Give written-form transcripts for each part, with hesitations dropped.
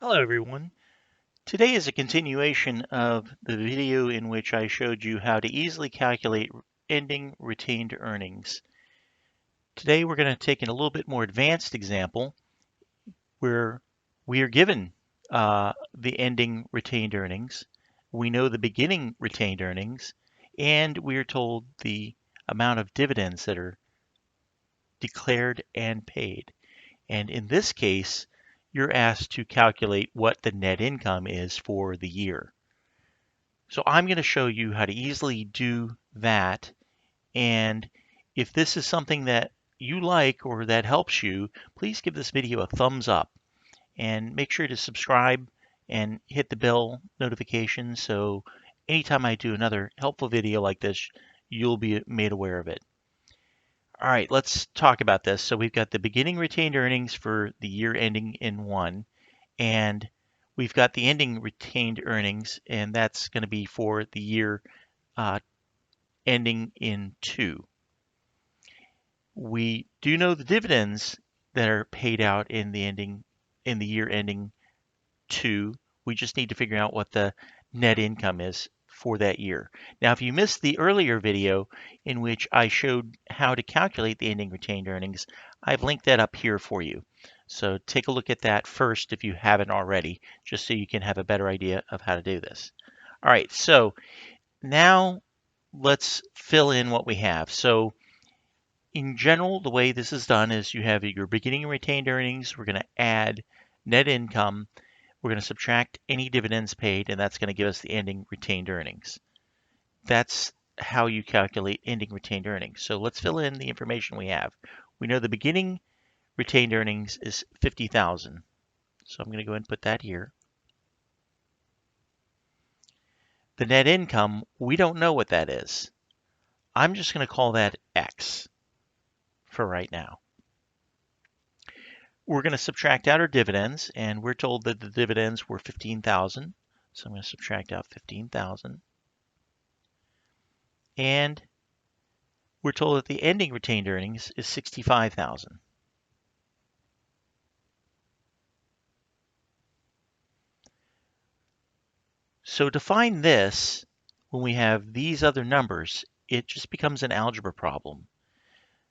Hello everyone. Today is a continuation of the video in which I showed you how to easily calculate ending retained earnings. Today we're going to take a little bit more advanced example where we are given the ending retained earnings. We know the beginning retained earnings, and we are told the amount of dividends that are declared and paid. And in this case, you're asked to calculate what the net income is for the year. So I'm going to show you how to easily do that. And if this is something that you like or that helps you, please give this video a thumbs up and make sure to subscribe and hit the bell notification so anytime I do another helpful video like this, you'll be made aware of it. All right, let's talk about this. So we've got the beginning retained earnings for the year ending in 1, and we've got the ending retained earnings, and that's going to be for the year ending in 2. We do know the dividends that are paid out in the year ending 2. We just need to figure out what the net income is for that year. Now, if you missed the earlier video in which I showed how to calculate the ending retained earnings, I've linked that up here for you. So take a look at that first if you haven't already, just so you can have a better idea of how to do this. All right, so now let's fill in what we have. So in general, the way this is done is you have your beginning retained earnings. We're going to add net income. We're going to subtract any dividends paid, and that's going to give us the ending retained earnings. That's how you calculate ending retained earnings. So let's fill in the information we have. We know the beginning retained earnings is 50,000. So I'm going to go ahead and put that here. The net income, we don't know what that is. I'm just going to call that X for right now. We're going to subtract out our dividends, and we're told that the dividends were 15,000. So I'm going to subtract out 15,000. And we're told that the ending retained earnings is 65,000. So to find this, when we have these other numbers, it just becomes an algebra problem.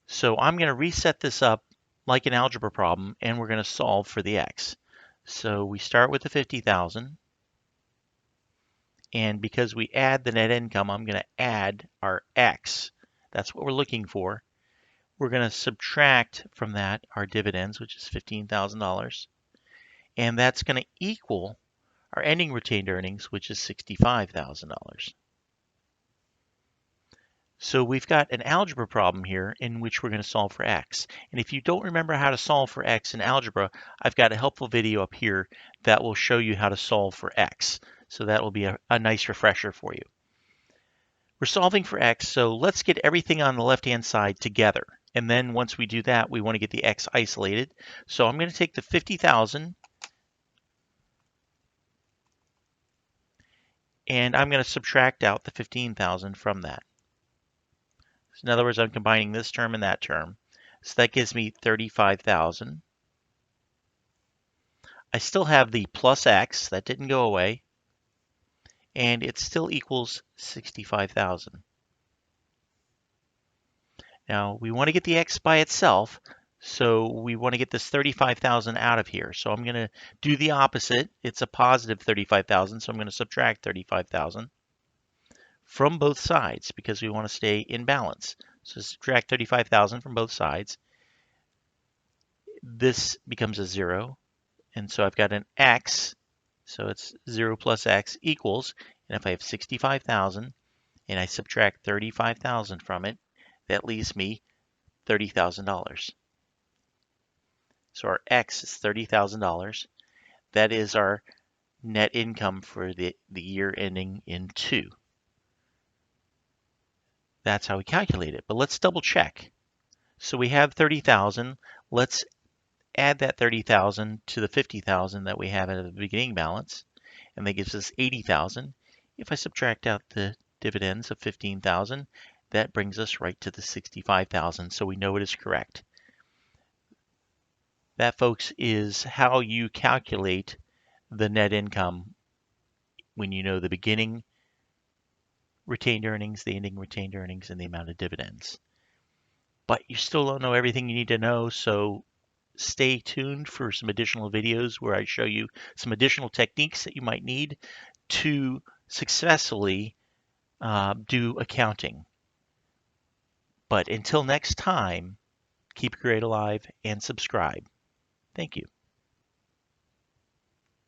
So I'm going to reset this up like an algebra problem, and we're going to solve for the x. So we start with the 50,000. And because we add the net income, I'm going to add our x. That's what we're looking for. We're going to subtract from that our dividends, which is $15,000. And that's going to equal our ending retained earnings, which is $65,000. So we've got an algebra problem here in which we're going to solve for x. And if you don't remember how to solve for x in algebra, I've got a helpful video up here that will show you how to solve for x. So that will be a nice refresher for you. We're solving for x, so let's get everything on the left-hand side together. And then once we do that, we want to get the x isolated. So I'm going to take the 50,000 and I'm going to subtract out the 15,000 from that. So in other words, I'm combining this term and that term. So that gives me 35,000. I still have the plus x, that didn't go away, and it still equals 65,000. Now we want to get the x by itself, so we want to get this 35,000 out of here. So I'm going to do the opposite. It's a positive 35,000, so I'm going to subtract 35,000 from both sides because we want to stay in balance. So subtract 35,000 from both sides. This becomes a 0, and so I've got an x, so it's 0 plus x equals, and if I have 65,000 and I subtract 35,000 from it, that leaves me $30,000. So our x is $30,000. That is our net income for the year ending in 2. That's how we calculate it. But let's double check. So we have 30,000. Let's add that 30,000 to the 50,000 that we have at the beginning balance, and that gives us 80,000. If I subtract out the dividends of 15,000, that brings us right to the 65,000, so we know it is correct. That, folks, is how you calculate the net income when you know the beginning retained earnings, the ending retained earnings, and the amount of dividends. But you still don't know everything you need to know, so stay tuned for some additional videos where I show you some additional techniques that you might need to successfully do accounting. But until next time, keep your grade alive and subscribe. Thank you.